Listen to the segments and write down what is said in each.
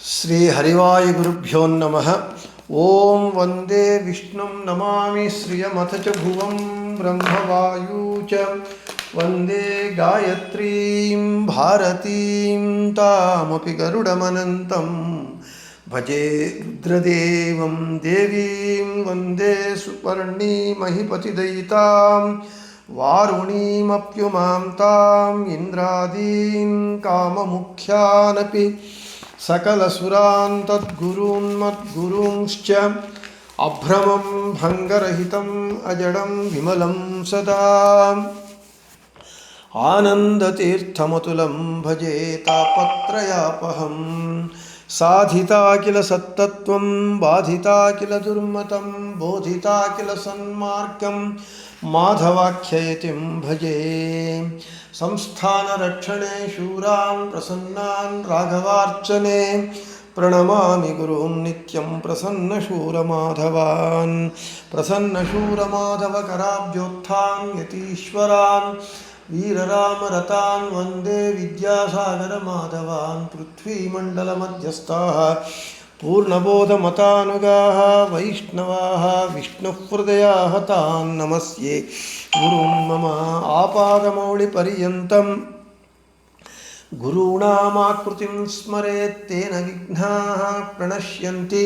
ಶ್ರೀ ಹರಿವಾಯುಗುರುಭ್ಯೋ ನಮಃ. ಓಂ ವಂದೇ ವಿಷ್ಣುಂ ನಮಾಮಿ ಶ್ರಿಯಮಥ ಚ ಭುವಂ ಬ್ರಹ್ಮವಾಯೂ ಚ ವಂದೇ ಗಾಯತ್ರೀಂ ಭಾರತೀಂ ತಾಮಪಿ ಗರುಡಮನಂತಂ ಭಜೆ ರುದ್ರದೇವಂ ದೇವೀಂ ವಂದೇ ಸುಪರ್ಣೀಮಹಿಪತಿದಯಿತಾಂ ವಾರುಣೀಮಪ್ಯುಮಾಂ ತಾಂ ಇಂದ್ರಾದೀನ್ ಕಾಮಮುಖ್ಯಾನಪಿ ಸಕಲಸುರಾನ್ ತದ್ಗುರೂನ್ ಮದ್ಗುರೂಂಶ್ಚ ಅಭ್ರಮಂ ಭಂಗರಹಿತಂ ಅಜಡಂ ವಿಮಲಂ ಸದಾ ಆನಂದತೀರ್ಥಮತುಲಂ ಭಜೆ ತಾಪತ್ರಯಾಪಹಂ ಸಾಧಿತಾ ಕಿಲ ಸತ್ತತ್ವಂ ಬಾಧಿತಾ ಕಿಲ ದುರ್ಮತಂ ಬೋಧಿತಾ ಕಿಲ ಸನ್ಮಾರ್ಗಂ ಮಾಧವಾಖ್ಯಯತಿಂ ಭಜೆ ಸಂಸ್ಥಾನರಕ್ಷಣೆ ಶೂರಾನ್ ಪ್ರಸನ್ನಾನ್ ರಾಘವಾರ್ಚನೆ ಪ್ರಣಮಾಮಿ ಗುರೂನ್ ನಿತ್ಯಂ ಪ್ರಸನ್ನಶೂರಮಾಧವಾನ್ ಪ್ರಸನ್ನಶೂರಮಾಧವಕರಾಬ್ಜೋತ್ಥಾನ್ ಯತೀಶ್ವರಾನ್ ವೀರರಾಮರತಾನ್ ವಂದೇ ವಿದ್ಯಾಸಾಗರಮಾಧವಾನ್ ಪೃಥ್ವೀಮಂಡಲಮಧ್ಯಸ್ಥಾಃ ಪೂರ್ಣಬೋಧಮತಾನುಗಾಃ ವೈಷ್ಣವಾಃ ವಿಷ್ಣುಹೃದಯಾಃ ತಾನ್ ನಮಸ್ಯೆ ಗುರುನ್ ಮಮ ಆಪಾದಮೌಳಿಪರ್ಯಂತಂ ಗುರುಣಾಮಾಕೃತಿಂ ಸ್ಮರೇತ್ ತೇನ ವಿಘ್ನಾಃ ಪ್ರಣಶ್ಯಂತಿ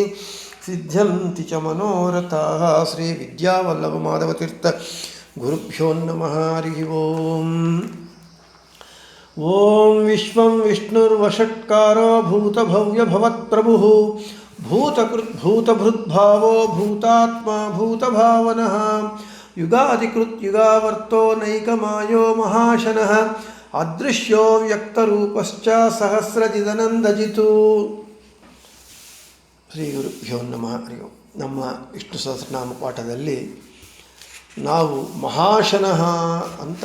ಸಿದ್ಧ್ಯಂತಿ ಚ ಮನೋರಥಾಃ. ಶ್ರೀ ವಿದ್ಯಾವಲ್ಲಭ ಮಾಧವತೀರ್ಥ ಗುರುಭ್ಯೋ ನಮಃ. ಹರಿ ಓಂ. ಓಂ ವಿಶ್ವಂ ವಿಷ್ಣುರ್ವಷಟ್ಕಾರೋ ಭೂತಭವ್ಯಭವತ್ಪ್ರಭುಃ ಭೂತಭೃದ್ಭಾವೋ ಭೂತಾತ್ಮ ಭೂತಭಾವನಃ ಯುಗಾದಿಕೃತ್ಯುಗಾವರ್ತೋ ನೈಕಮಾಯೋ ಮಹಾಶನಃ ಅದೃಶ್ಯೋ ವ್ಯಕ್ತರೂಪಶ್ಚ ಸಹಸ್ರಜಿದನಂದಜಿತು. ಶ್ರೀ ಗುರುಭ್ಯೋ ನಮಃ. ಹರಿ ಓಂ. ನಮ್ಮ ವಿಷ್ಣು ಸಹಸ್ರನಾಮ ಪಾಠದಲ್ಲಿ ನಾವು ಮಹಾಶನಃ ಅಂತ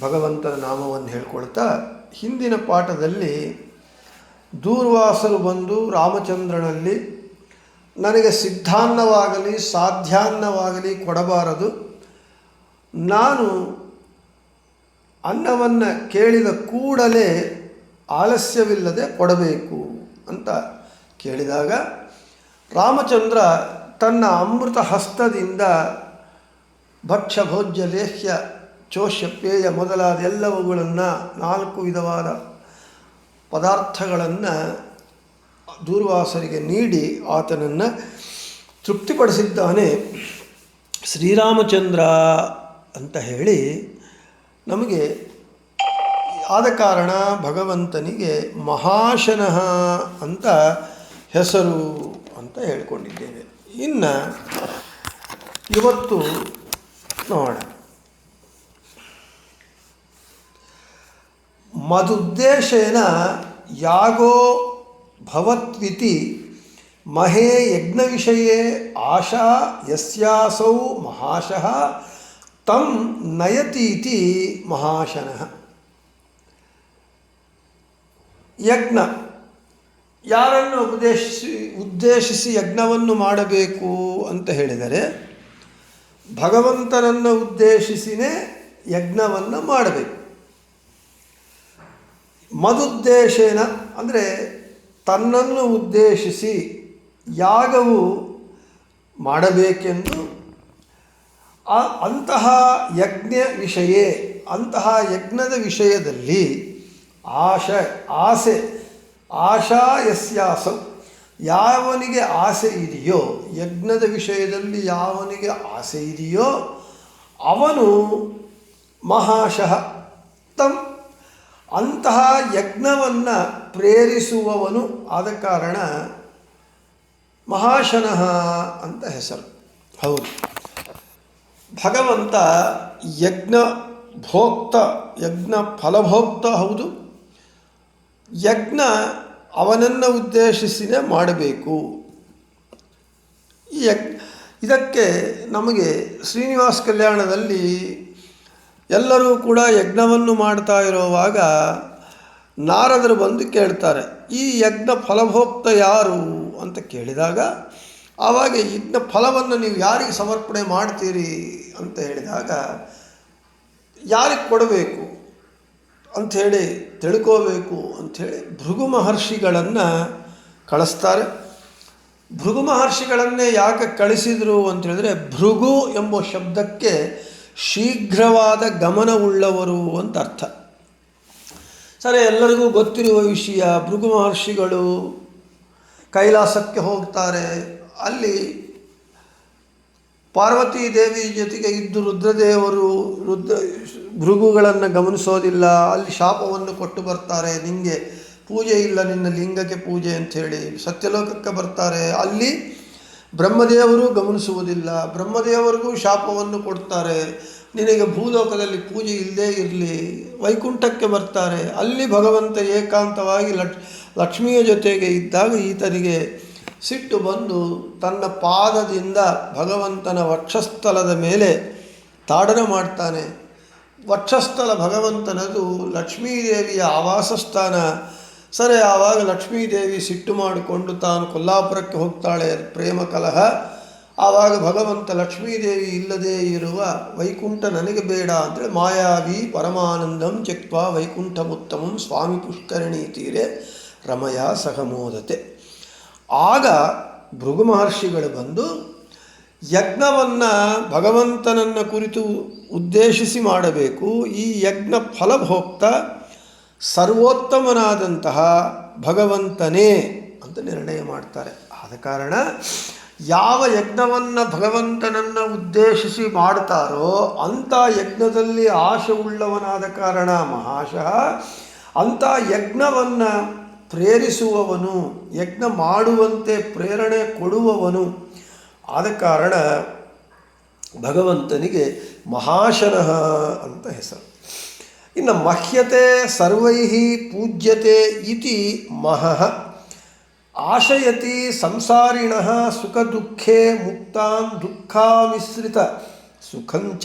ಭಗವಂತನ ನಾಮವನ್ನು ಹೇಳ್ಕೊಳ್ತಾ, ಹಿಂದಿನ ಪಾಠದಲ್ಲಿ ದೂರ್ವಾಸರು ಬಂದು ರಾಮಚಂದ್ರನಲ್ಲಿ ನನಗೆ ಸಿದ್ಧಾನ್ನವಾಗಲಿ ಸಾಧ್ಯಾನ್ನವಾಗಲಿ ಕೊಡಬಾರದು, ನಾನು ಅನ್ನವನ್ನು ಕೇಳಿದ ಕೂಡಲೇ ಆಲಸ್ಯವಿಲ್ಲದೆ ಕೊಡಬೇಕು ಅಂತ ಕೇಳಿದಾಗ ರಾಮಚಂದ್ರ ತನ್ನ ಅಮೃತ ಹಸ್ತದಿಂದ ಭಕ್ಷ್ಯ ಭೋಜ್ಯ ಲೇಹ್ಯ ಚೋಷ್ಯ ಪೇಯ ಮೊದಲಾದ ಎಲ್ಲವುಗಳನ್ನು 4 ವಿಧವಾದ ಪದಾರ್ಥಗಳನ್ನು ದೂರ್ವಾಸರಿಗೆ ನೀಡಿ ಆತನನ್ನು ತೃಪ್ತಿಪಡಿಸಿದ್ದಾನೆ ಶ್ರೀರಾಮಚಂದ್ರ ಅಂತ ಹೇಳಿ ನಮಗೆ ಆದ ಕಾರಣ ಭಗವಂತನಿಗೆ ಮಹಾಶನಃ ಅಂತ ಹೆಸರು ಅಂತ ಹೇಳಿಕೊಂಡಿದ್ದೇವೆ. ಇನ್ನು ಇವತ್ತು ನೋಡೋಣ, ಮದುದ್ದೇಶೇನ ಯಾಗೋ ಭವತ್ವಿತಿ ಮಹೇ ಯಜ್ಞವಿಷಯೇ ಆಶಾ ಯಸ್ಯಾಸೌ ಮಹಾಶಃ ತಂ ನಯತೀತಿ ಮಹಾಶನಃ. ಯಜ್ಞ ಯಾರನ್ನು ಉದ್ದೇಶಿಸಿ ಯಜ್ಞವನ್ನು ಮಾಡಬೇಕು ಅಂತ ಹೇಳಿದರೆ ಭಗವಂತನನ್ನು ಉದ್ದೇಶಿಸಿನೇ ಯಜ್ಞವನ್ನು ಮಾಡಬೇಕು. ಮದುದ್ದೇಶೇನ ಅಂದರೆ ತನ್ನನ್ನು ಉದ್ದೇಶಿಸಿ ಯಾಗವು ಮಾಡಬೇಕೆಂದು ಅಂತಹ ಯಜ್ಞ ವಿಷಯೇ, ಅಂತಹ ಯಜ್ಞದ ವಿಷಯದಲ್ಲಿ ಆಸೆ ಆಶಾ ಯಸ್ಯಾಸೌ, ಯಾವನಿಗೆ ಆಸೆ ಇದೆಯೋ, ಯಜ್ಞದ ವಿಷಯದಲ್ಲಿ ಯಾವನಿಗೆ ಆಸೆ ಇದೆಯೋ ಅವನು ಮಹಾಶಃ ತಂ, ಅಂತಹ ಯಜ್ಞವನ್ನು ಪ್ರೇರಿಸುವವನು. ಆದ ಕಾರಣ ಮಹಾಶನಃ ಅಂತ ಹೆಸರು. ಹೌದು, ಭಗವಂತ ಯಜ್ಞ ಭೋಕ್ತ, ಯಜ್ಞ ಫಲಭೋಕ್ತ. ಹೌದು, ಯಜ್ಞ ಅವನನ್ನು ಉದ್ದೇಶಿಸಿನೇ ಮಾಡಬೇಕು. ಇದಕ್ಕೆ ನಮಗೆ ಶ್ರೀನಿವಾಸ ಕಲ್ಯಾಣದಲ್ಲಿ ಎಲ್ಲರೂ ಕೂಡ ಯಜ್ಞವನ್ನು ಮಾಡ್ತಾ ಇರುವಾಗ ನಾರದರು ಬಂದು ಕೇಳ್ತಾರೆ, ಈ ಯಜ್ಞ ಫಲಭೋಕ್ತ ಯಾರು ಅಂತ ಕೇಳಿದಾಗ, ಆವಾಗ ಯಜ್ಞ ಫಲವನ್ನು ನೀವು ಯಾರಿಗೆ ಸಮರ್ಪಣೆ ಮಾಡ್ತೀರಿ ಅಂತ ಹೇಳಿದಾಗ ಯಾರಿಗೆ ಕೊಡಬೇಕು ಅಂಥೇಳಿ ತಿಳ್ಕೋಬೇಕು ಅಂಥೇಳಿ ಭೃಗು ಮಹರ್ಷಿಗಳನ್ನು ಕಳಿಸ್ತಾರೆ. ಭೃಗು ಮಹರ್ಷಿಗಳನ್ನೇ ಯಾಕೆ ಕಳಿಸಿದರು ಅಂತೇಳಿದ್ರೆ, ಭೃಗು ಎಂಬ ಶಬ್ದಕ್ಕೆ ಶೀಘ್ರವಾದ ಗಮನವುಳ್ಳವರು ಅಂತ ಅರ್ಥ. ಸರಿ, ಎಲ್ಲರಿಗೂ ಗೊತ್ತಿರುವ ವಿಷಯ, ಭೃಗು ಮಹರ್ಷಿಗಳು ಕೈಲಾಸಕ್ಕೆ ಹೋಗ್ತಾರೆ. ಅಲ್ಲಿ ಪಾರ್ವತೀ ದೇವಿ ಜೊತೆಗೆ ಇದ್ದು ರುದ್ರದೇವರು ಭೃಗುಗಳನ್ನು ಗಮನಿಸೋದಿಲ್ಲ. ಅಲ್ಲಿ ಶಾಪವನ್ನು ಕೊಟ್ಟು ಬರ್ತಾರೆ, ನಿಮಗೆ ಪೂಜೆ ಇಲ್ಲ, ನಿನ್ನ ಲಿಂಗಕ್ಕೆ ಪೂಜೆ ಅಂಥೇಳಿ. ಸತ್ಯಲೋಕಕ್ಕೆ ಬರ್ತಾರೆ, ಅಲ್ಲಿ ಬ್ರಹ್ಮದೇವರು ಗಮನಿಸುವುದಿಲ್ಲ, ಬ್ರಹ್ಮದೇವರಿಗೂ ಶಾಪವನ್ನು ಕೊಡ್ತಾರೆ, ನಿನಗೆ ಭೂಲೋಕದಲ್ಲಿ ಪೂಜೆ ಇಲ್ಲದೇ ಇರಲಿ. ವೈಕುಂಠಕ್ಕೆ ಬರ್ತಾರೆ, ಅಲ್ಲಿ ಭಗವಂತ ಏಕಾಂತವಾಗಿ ಲಕ್ಷ್ಮಿಯ ಜೊತೆಗೆ ಇದ್ದಾಗ ಈತನಿಗೆ ಸಿಟ್ಟು ಬಂದು ತನ್ನ ಪಾದದಿಂದ ಭಗವಂತನ ವಕ್ಷಸ್ಥಲದ ಮೇಲೆ ತಾಡನ ಮಾಡ್ತಾನೆ. ವಕ್ಷಸ್ಥಲ ಭಗವಂತನದು ಲಕ್ಷ್ಮೀದೇವಿಯ ಆವಾಸ ಸ್ಥಾನ. ಸರಿ, ಆವಾಗ ಲಕ್ಷ್ಮೀದೇವಿ ಸಿಟ್ಟು ಮಾಡಿಕೊಂಡು ತಾನು ಕೊಲ್ಲಾಪುರಕ್ಕೆ ಹೋಗ್ತಾಳೆ, ಪ್ರೇಮ ಕಲಹ. ಆವಾಗ ಭಗವಂತ ಲಕ್ಷ್ಮೀದೇವಿ ಇಲ್ಲದೇ ಇರುವ ವೈಕುಂಠ ನನಗೆ ಬೇಡ ಅಂತೇಳಿ ಮಾಯಾವಿ ಪರಮಾನಂದಂ ತ್ಯಕ್ವಾ ವೈಕುಂಠಮುತ್ತಮಂ ಸ್ವಾಮಿ ಪುಷ್ಕರಣಿ ತೀರೆ ರಮಯ ಸಹಮೋದತೆ. ಆಗ ಭೃಗು ಮಹರ್ಷಿಗಳು ಬಂದು ಯಜ್ಞವನ್ನು ಭಗವಂತನನ್ನು ಕುರಿತು ಉದ್ದೇಶಿಸಿ ಮಾಡಬೇಕು. ಈ ಯಜ್ಞ ಫಲಭೋಕ್ತ ಸರ್ವೋತ್ತಮನಾದಂತಹ ಭಗವಂತನೇ ಅಂತ ನಿರ್ಣಯ ಮಾಡ್ತಾರೆ. ಆದ ಕಾರಣ ಯಾವ ಯಜ್ಞವನ್ನು ಭಗವಂತನನ್ನು ಉದ್ದೇಶಿಸಿ ಮಾಡ್ತಾರೋ ಅಂಥ ಯಜ್ಞದಲ್ಲಿ ಆಶೆ ಉಳ್ಳವನಾದ ಕಾರಣ ಮಹಾಶಃ, ಅಂಥ ಯಜ್ಞವನ್ನು ಪ್ರೇರಿಸುವವನು, ಯಜ್ಞ ಮಾಡುವಂತೆ ಪ್ರೇರಣೆ ಕೊಡುವವನು. ಆದ ಕಾರಣ ಭಗವಂತನಿಗೆ ಮಹಾಶನಃ ಅಂತ ಹೆಸರು. ಇನ್ನು ಮಹ್ಯತೆ ಸರ್ವೈ ಪೂಜ್ಯತೆ ಇತಿ ಮಹಃ ಆಶಯತಿ ಸಂಸಾರಿಣಃ ಸುಖ ದುಃಖೇ ಮುಕ್ತಾಂ ದುಃಖಾಮಿಶ್ರಿತ ಸುಖಂಚ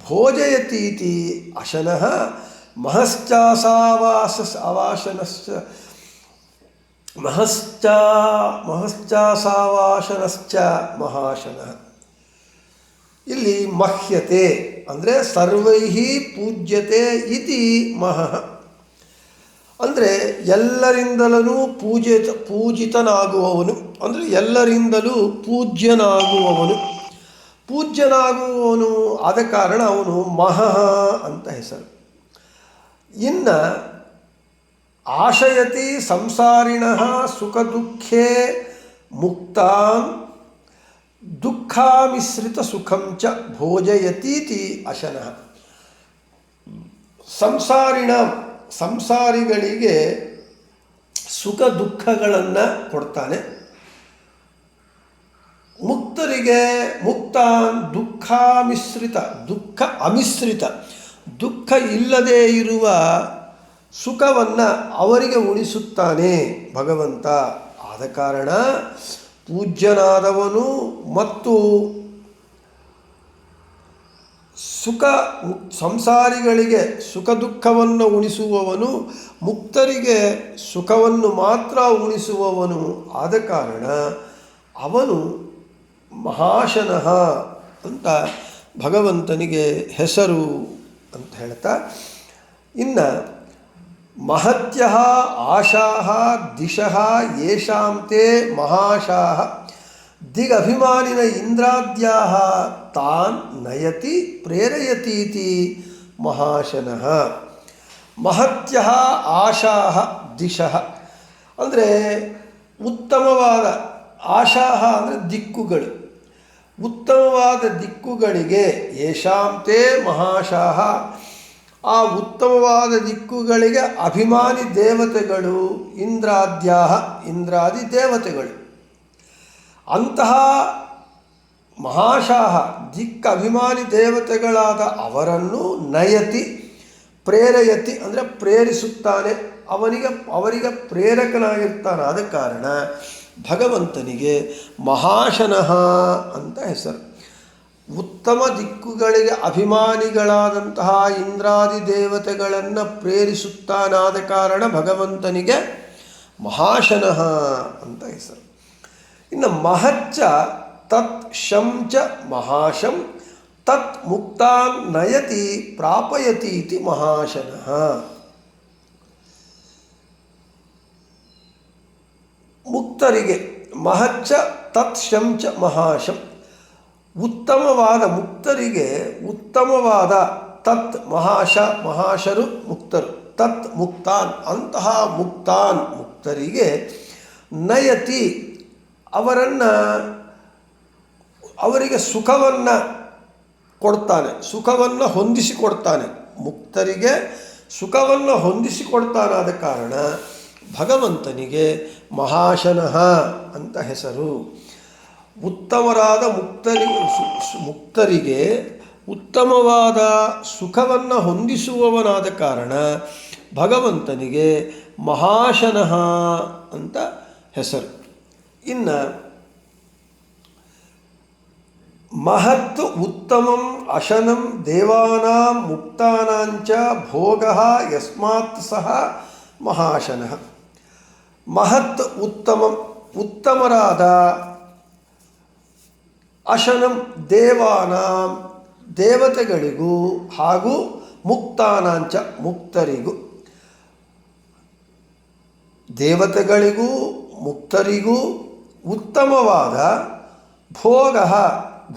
ಭೋಜಯತೀತಿ ಅಶನಃ ಮಹಶ್ಚಾಸಾವಾಶನಶ್ಚ ಮಹಾಶನಃ. ಇಲ್ಲಿ ಮಹ್ಯತೆ ಅಂದರೆ ಸರ್ವೈ ಪೂಜ್ಯತೆ ಇತಿ ಮಹಃ ಅಂದರೆ ಎಲ್ಲರಿಂದಲೂ ಪೂಜಿತನಾಗುವವನು, ಅಂದರೆ ಎಲ್ಲರಿಂದಲೂ ಪೂಜ್ಯನಾಗುವವನು. ಆದ ಕಾರಣ ಅವನು ಮಹಃ ಅಂತ ಹೆಸರು. ಇನ್ನು ಆಶಯತಿ ಸಂಸಾರಿಣಃ ಸುಖ ದುಃಖೇ ಮುಕ್ತಾಂ ದುಃಖಾಮಿಶ್ರಿತ ಸುಖಂ ಚ ಭೋಜಯತೀತಿ ಅಶನಃ. ಸಂಸಾರಿಗಳಿಗೆ ಸುಖ ದುಃಖಗಳನ್ನು ಕೊಡ್ತಾನೆ. ಮುಕ್ತರಿಗೆ ಮುಕ್ತಾನ್ ದುಃಖಾಮಿಶ್ರಿತ, ದುಃಖ ಅಮಿಶ್ರಿತ, ದುಃಖ ಇಲ್ಲದೇ ಇರುವ ಸುಖವನ್ನು ಅವರಿಗೆ ಉಳಿಸುತ್ತಾನೆ ಭಗವಂತ. ಆದ ಕಾರಣ ಪೂಜ್ಯನಾದವನು ಮತ್ತು ಸಂಸಾರಿಗಳಿಗೆ ಸುಖ ದುಃಖವನ್ನು ಉಣಿಸುವವನು, ಮುಕ್ತರಿಗೆ ಸುಖವನ್ನು ಮಾತ್ರ ಉಣಿಸುವವನು. ಆದ ಕಾರಣ ಅವನು ಮಹಾಶನಃ ಅಂತ ಭಗವಂತನಿಗೆ ಹೆಸರು ಅಂತ ಹೇಳ್ತಾ, ಇನ್ನು ಮಹತ್ಯಃ ಆಶಾಃ ದಿಶಃ ಯೇಷಾಂ ತೇ ಮಹಾಶಾಃ ದಿಗಭಿಮಾನಿನ ಇಂದ್ರಾದ್ಯಾಃ ತಾನ್ ನಯತಿ ಪ್ರೇರಯತೀತಿ ಮಹಾಶನಃ. ಮಹತ್ಯಃ ಆಶಾಃ ದಿಶಃ ಅಂದರೆ ಉತ್ತಮವಾದ, ಆಶಾಃ ಅಂದರೆ ದಿಕ್ಕುಗಳು, ಉತ್ತಮವಾದ ದಿಕ್ಕುಗಳಿಗೆ ಯೇಷಾಂ ತೇ ಮಹಾಶಾಃ, ಆ ಉತ್ತಮವಾದ ದಿಕ್ಕುಗಳಿಗೆ ಅಭಿಮಾನಿ ದೇವತೆಗಳು ಇಂದ್ರಾದ್ಯಾಃ, ಇಂದ್ರಾದಿ ದೇವತೆಗಳು. ಅಂತಹ ಮಹಾಶಾಃ ಅಭಿಮಾನಿ ದೇವತೆಗಳಾದ ಅವರನ್ನು ನಯತಿ ಪ್ರೇರಯತಿ ಅಂದರೆ ಪ್ರೇರಿಸುತ್ತಾನೆ, ಅವರಿಗೆ ಪ್ರೇರಕನಾಗಿರ್ತಾನೆ. ಆದ ಕಾರಣ ಭಗವಂತನಿಗೆ ಮಹಾಶನಃ ಅಂತ ಹೆಸರು. ಉತ್ತಮ ದಿಕ್ಕುಗಳಿಗೆ ಅಭಿಮಾನಿಗಳಾದಂತಹ ಇಂದ್ರಾದಿ ದೇವತೆಗಳನ್ನು ಪ್ರೇರಿಸುತ್ತಾನಾದ ಕಾರಣ ಭಗವಂತನಿಗೆ ಮಹಾಶನಃ ಅಂತ ಹೆಸರು. ಇನ್ನು ಮಹಚ್ಚ ತತ್ ಶಂಚ ಮಹಾಶಂ ತತ್ ಮುಕ್ತಾನ್ ನಯತಿ ಪ್ರಾಪಯತಿ ಇತಿ ಮಹಾಶನಃ. ಮುಕ್ತರಿಗೆ ಮಹಚ್ಚ ತತ್ ಶಂಚ ಮಹಾಶಂ, ಉತ್ತಮವಾದ ಮುಕ್ತರಿಗೆ ಉತ್ತಮವಾದ ತತ್ ಮಹಾಶ ಮಹಾಶರು ಮುಕ್ತರು, ತತ್ ಮುಕ್ತಾನ್ ಅಂತಹ ಮುಕ್ತಾನ್ ಮುಕ್ತರಿಗೆ ನಯತಿ ಅವರಿಗೆ ಸುಖವನ್ನು ಕೊಡ್ತಾನೆ, ಸುಖವನ್ನು ಹೊಂದಿಸಿಕೊಡ್ತಾನೆ. ಮುಕ್ತರಿಗೆ ಸುಖವನ್ನು ಹೊಂದಿಸಿಕೊಡ್ತಾನಾದ ಕಾರಣ ಭಗವಂತನಿಗೆ ಮಹಾಶನಃ ಅಂತ ಹೆಸರು. ಉತ್ತಮರಾದ ಮುಕ್ತರಿಗೆ ಉತ್ತಮವಾದ ಸುಖವನ್ನು ಹೊಂದಿಸುವವನಾದ ಕಾರಣ ಭಗವಂತನಿಗೆ ಮಹಾಶನಃ ಅಂತ ಹೆಸರು. ಇನ್ನು ಮಹತ್ ಉತ್ತಮಂ ಅಶನಂ ದೇವಾನಾಂ ಮುಕ್ತಾನಾಂಚ ಭೋಗಃ ಯಸ್ಮಾತ್ ಸಹ ಮಹಾಶನಃ. ಮಹತ್ ಉತ್ತಮಂ ಉತ್ತಮರಾದ ಅಶನಂ ದೇವಾನಾಂ ದೇವತೆಗಳಿಗೂ ಹಾಗೂ ಮುಕ್ತಾನಾಂಚ ಮುಕ್ತರಿಗೂ, ದೇವತೆಗಳಿಗೂ ಮುಕ್ತರಿಗೂ ಉತ್ತಮವಾದ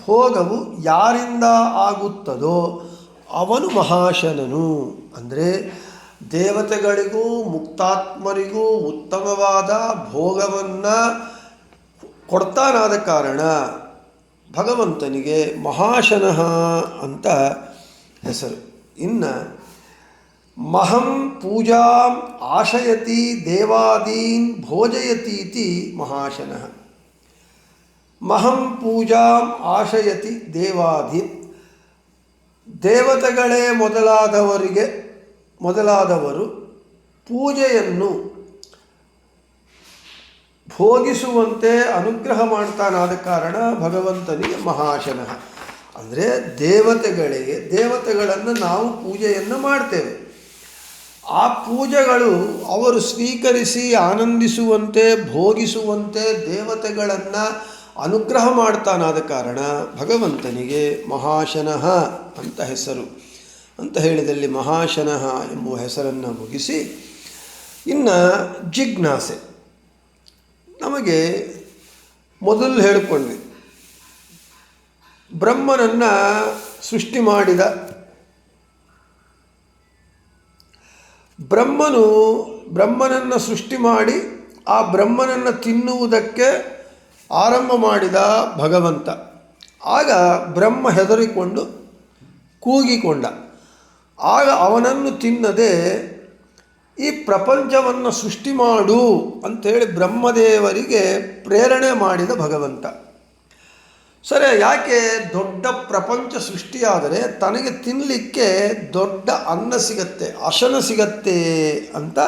ಭೋಗವು ಯಾರಿಂದ ಆಗುತ್ತದೋ ಅವನು ಮಹಾಶನನು. ಅಂದರೆ ದೇವತೆಗಳಿಗೂ ಮುಕ್ತಾತ್ಮರಿಗೂ ಉತ್ತಮವಾದ ಭೋಗವನ್ನು ಕೊಡ್ತಾನಾದ ಕಾರಣ ಭಗವಂತನಿಗೆ ಮಹಾಶನಃ ಅಂತ ಹೆಸರು. ಇನ್ನು ಮಹಂ ಪೂಜಾಂ ಆಶಯತಿ ದೇವಾದೀನ್ ಭೋಜಯತೀತಿ ಮಹಾಶನಃ. ಮಹಂ ಪೂಜಾಂ ಆಶಯತಿ ದೇವಾದೀನ್, ದೇವತೆಗಳೇ ಮೊದಲಾದವರು ಪೂಜೆಯನ್ನು ಭೋಗಿಸುವಂತೆ ಅನುಗ್ರಹ ಮಾಡ್ತಾನಾದ ಕಾರಣ ಭಗವಂತನಿಗೆ ಮಹಾಶನಃ. ಅಂದರೆ ದೇವತೆಗಳನ್ನು ನಾವು ಪೂಜೆಯನ್ನು ಮಾಡ್ತೇವೆ. ಆ ಪೂಜೆಗಳು ಅವರು ಸ್ವೀಕರಿಸಿ ಆನಂದಿಸುವಂತೆ ಭೋಗಿಸುವಂತೆ ದೇವತೆಗಳನ್ನು ಅನುಗ್ರಹ ಮಾಡ್ತಾನಾದ ಕಾರಣ ಭಗವಂತನಿಗೆ ಮಹಾಶನಃ ಅಂತ ಹೆಸರು ಅಂತ ಹೇಳಿದಲ್ಲಿ ಮಹಾಶನಃ ಎಂಬುವ ಹೆಸರನ್ನು ಮುಗಿಸಿ ಇನ್ನು ಜಿಜ್ಞಾಸೆ. ನಮಗೆ ಮೊದಲು ಹೇಳಿಕೊಂಡ್ವಿ, ಬ್ರಹ್ಮನನ್ನು ಸೃಷ್ಟಿ ಮಾಡಿದ ಬ್ರಹ್ಮನನ್ನು ಸೃಷ್ಟಿ ಮಾಡಿ ಆ ಬ್ರಹ್ಮನನ್ನು ತಿನ್ನುವುದಕ್ಕೆ ಆರಂಭ ಮಾಡಿದ ಭಗವಂತ. ಆಗ ಬ್ರಹ್ಮ ಹೆದರಿಕೊಂಡು ಕೂಗಿಕೊಂಡ. ಆಗ ಅವನನ್ನು ತಿನ್ನದೆ ಈ ಪ್ರಪಂಚವನ್ನು ಸೃಷ್ಟಿ ಮಾಡು ಅಂಥೇಳಿ ಬ್ರಹ್ಮದೇವರಿಗೆ ಪ್ರೇರಣೆ ಮಾಡಿದ ಭಗವಂತ. ಸರಿ, ಯಾಕೆ ದೊಡ್ಡ ಪ್ರಪಂಚ ಸೃಷ್ಟಿಯಾದರೆ ತನಗೆ ತಿನ್ನಲಿಕ್ಕೆ ದೊಡ್ಡ ಅನ್ನ ಸಿಗತ್ತೆ, ಅಶನ ಸಿಗತ್ತೆ ಅಂತ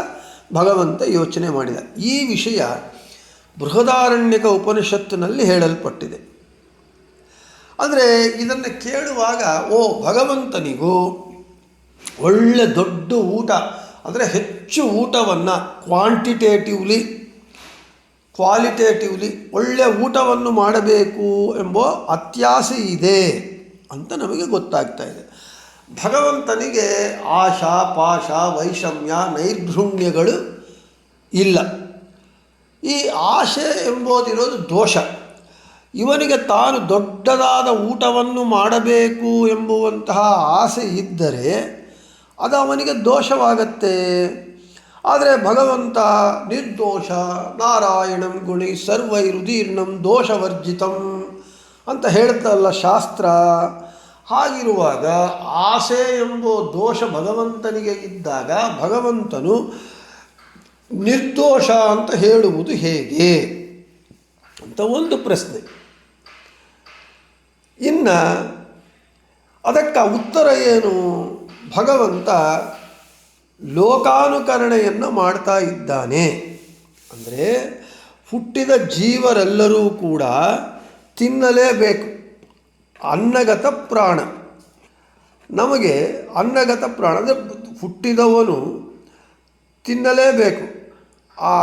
ಭಗವಂತ ಯೋಚನೆ ಮಾಡಿದ. ಈ ವಿಷಯ ಬೃಹದಾರಣ್ಯಕ ಉಪನಿಷತ್ತಿನಲ್ಲಿ ಹೇಳಲ್ಪಟ್ಟಿದೆ. ಅಂದರೆ ಇದನ್ನು ಕೇಳುವಾಗ ಭಗವಂತನಿಗೂ ಒಳ್ಳೆ ದೊಡ್ಡ ಊಟ, ಅಂದರೆ ಹೆಚ್ಚು ಊಟವನ್ನು ಕ್ವಾಲಿಟೇಟಿವ್ಲಿ ಒಳ್ಳೆಯ ಊಟವನ್ನು ಮಾಡಬೇಕು ಎಂಬ ಅತ್ಯಾಸೆ ಇದೆ ಅಂತ ನಮಗೆ ಗೊತ್ತಾಗ್ತಾ ಇದೆ. ಭಗವಂತನಿಗೆ ಆಶಾ ಪಾಶ ವೈಷಮ್ಯ ನೈರ್ಘೃಣ್ಯಗಳು ಇಲ್ಲ. ಈ ಆಶೆ ಎಂಬುದಿರೋದು ದೋಷ. ಇವನಿಗೆ ತಾನು ದೊಡ್ಡದಾದ ಊಟವನ್ನು ಮಾಡಬೇಕು ಎಂಬುವಂತಹ ಆಸೆ ಇದ್ದರೆ ಅದು ಅವನಿಗೆ ದೋಷವಾಗತ್ತೆ. ಆದರೆ ಭಗವಂತ ನಿರ್ದೋಷ, ನಾರಾಯಣಂ ಗುಣಿ ಸರ್ವೈರುದೀರ್ಣಂ ದೋಷವರ್ಜಿತಂ ಅಂತ ಹೇಳ್ತಲ್ಲ ಶಾಸ್ತ್ರ. ಹಾಗಿರುವಾಗ ಆಸೆ ಎಂಬ ದೋಷ ಭಗವಂತನಿಗೆ ಇದ್ದಾಗ ಭಗವಂತನು ನಿರ್ದೋಷ ಅಂತ ಹೇಳುವುದು ಹೇಗೆ ಅಂತ ಒಂದು ಪ್ರಶ್ನೆ. ಇನ್ನು ಅದಕ್ಕೆ ಉತ್ತರ ಏನು? ಭಗವಂತ ಲೋಕಾನುಕರಣೆಯನ್ನು ಮಾಡ್ತಾ ಇದ್ದಾನೆ. ಅಂದರೆ ಹುಟ್ಟಿದ ಜೀವರೆಲ್ಲರೂ ಕೂಡ ತಿನ್ನಲೇಬೇಕು. ಅನ್ನಗತ ಪ್ರಾಣ. ನಮಗೆ ಅನ್ನಗತ ಪ್ರಾಣ ಅಂದರೆ ಹುಟ್ಟಿದವನು ತಿನ್ನಲೇಬೇಕು. ಆ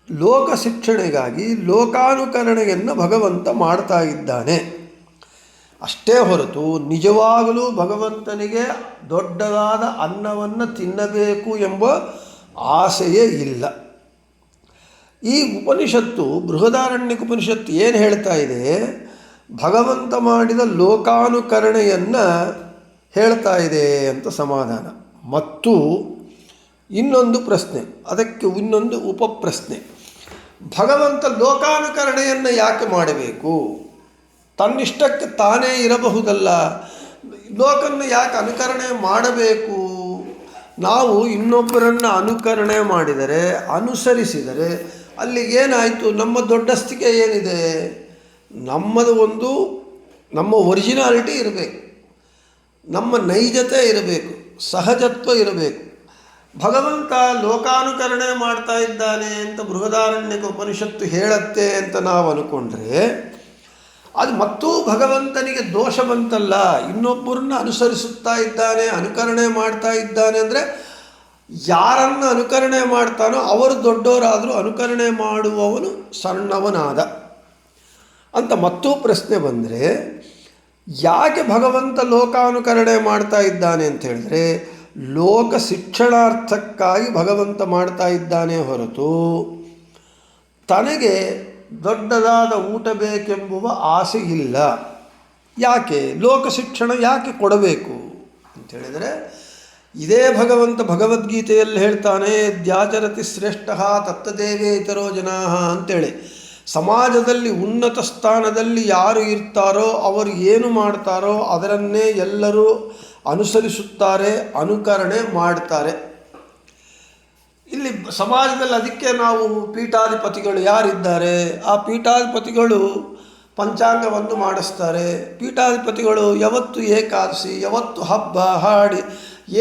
ಲೋಕ ಶಿಕ್ಷಣೆಗಾಗಿ ಲೋಕಾನುಕರಣೆಯನ್ನು ಭಗವಂತ ಮಾಡ್ತಾ ಇದ್ದಾನೆ. ಅಷ್ಟೇ ಹೊರತು ನಿಜವಾಗಲೂ ಭಗವಂತನಿಗೆ ದೊಡ್ಡದಾದ ಅನ್ನವನ್ನು ತಿನ್ನಬೇಕು ಎಂಬ ಆಸೆಯೇ ಇಲ್ಲ. ಈ ಉಪನಿಷತ್ತು ಬೃಹದಾರಣ್ಯಕ ಉಪನಿಷತ್ತು ಏನು ಹೇಳ್ತಾ ಇದೆ, ಭಗವಂತ ಮಾಡಿದ ಲೋಕಾನುಕರಣೆಯನ್ನು ಹೇಳ್ತಾ ಇದೆ ಅಂತ ಸಮಾಧಾನ. ಮತ್ತು ಇನ್ನೊಂದು ಪ್ರಶ್ನೆ, ಅದಕ್ಕೆ ಇನ್ನೊಂದು ಉಪಪ್ರಶ್ನೆ, ಭಗವಂತ ಲೋಕಾನುಕರಣೆಯನ್ನು ಯಾಕೆ ಮಾಡಬೇಕು? ತನ್ನಿಷ್ಟಕ್ಕೆ ತಾನೇ ಇರಬಹುದಲ್ಲ, ಲೋಕನ್ನು ಯಾಕೆ ಅನುಕರಣೆ ಮಾಡಬೇಕು? ನಾವು ಇನ್ನೊಬ್ಬರನ್ನು ಅನುಕರಣೆ ಮಾಡಿದರೆ, ಅನುಸರಿಸಿದರೆ ಅಲ್ಲಿ ಏನಾಯಿತು? ನಮ್ಮ ದೊಡ್ಡಸ್ತಿಕೆ ಏನಿದೆ? ನಮ್ಮ ಒರಿಜಿನಾಲಿಟಿ ಇರಬೇಕು, ನಮ್ಮ ನೈಜತೆ ಇರಬೇಕು, ಸಹಜತ್ವ ಇರಬೇಕು. ಭಗವಂತ ಲೋಕಾನುಕರಣೆ ಮಾಡ್ತಾ ಇದ್ದಾನೆ ಅಂತ ಬೃಹದಾರಣ್ಯಕ ಉಪನಿಷತ್ತು ಹೇಳತ್ತೆ ಅಂತ ನಾವು ಅಂದ್ಕೊಂಡ್ರೆ ಅದು ಮತ್ತೂ ಭಗವಂತನಿಗೆ ದೋಷ ಬಂತಲ್ಲ. ಇನ್ನೊಬ್ಬರನ್ನ ಅನುಸರಿಸುತ್ತಾ ಇದ್ದಾನೆ, ಅನುಕರಣೆ ಮಾಡ್ತಾ ಇದ್ದಾನೆ ಅಂದರೆ ಯಾರನ್ನು ಅನುಕರಣೆ ಮಾಡ್ತಾನೋ ಅವರು ದೊಡ್ಡವರಾದರೂ ಅನುಕರಣೆ ಮಾಡುವವನು ಸಣ್ಣವನಾದ ಅಂತ ಮತ್ತೂ ಪ್ರಶ್ನೆ ಬಂದರೆ, ಯಾಕೆ ಭಗವಂತ ಲೋಕಾನುಕರಣೆ ಮಾಡ್ತಾ ಇದ್ದಾನೆ ಅಂತ ಹೇಳಿದ್ರೆ ಲೋಕ ಶಿಕ್ಷಣಾರ್ಥಕ್ಕಾಗಿ ಭಗವಂತ ಮಾಡ್ತಾ ಇದ್ದಾನೆ ಹೊರತು ತನಗೆ ದೊಡ್ಡದಾದ ಊಟ ಬೇಕೆಂಬುವ ಆಸೆ ಇಲ್ಲ. ಯಾಕೆ ಲೋಕ ಶಿಕ್ಷಣ ಯಾಕೆ ಕೊಡಬೇಕು ಅಂಥೇಳಿದರೆ, ಇದೇ ಭಗವಂತ ಭಗವದ್ಗೀತೆಯಲ್ಲಿ ಹೇಳ್ತಾನೆ, ದ್ಯಾಚರತಿ ಶ್ರೇಷ್ಠ ತತ್ತದೇವೇ ಇತರೋ ಜನಾ ಅಂತೇಳಿ. ಸಮಾಜದಲ್ಲಿ ಉನ್ನತ ಸ್ಥಾನದಲ್ಲಿ ಯಾರು ಇರ್ತಾರೋ ಅವರು ಏನು ಮಾಡ್ತಾರೋ ಅದರನ್ನೇ ಎಲ್ಲರೂ ಅನುಸರಿಸುತ್ತಾರೆ, ಅನುಕರಣೆ ಮಾಡ್ತಾರೆ. ಇಲ್ಲಿ ಸಮಾಜದಲ್ಲಿ ಅದಕ್ಕೆ ನಾವು ಪೀಠಾಧಿಪತಿಗಳು ಯಾರಿದ್ದಾರೆ, ಆ ಪೀಠಾಧಿಪತಿಗಳು ಪಂಚಾಂಗವನ್ನು ಮಾಡಿಸ್ತಾರೆ. ಪೀಠಾಧಿಪತಿಗಳು ಯಾವತ್ತು ಏಕಾದಶಿ, ಯಾವತ್ತು ಹಬ್ಬ ಹಾಡಿ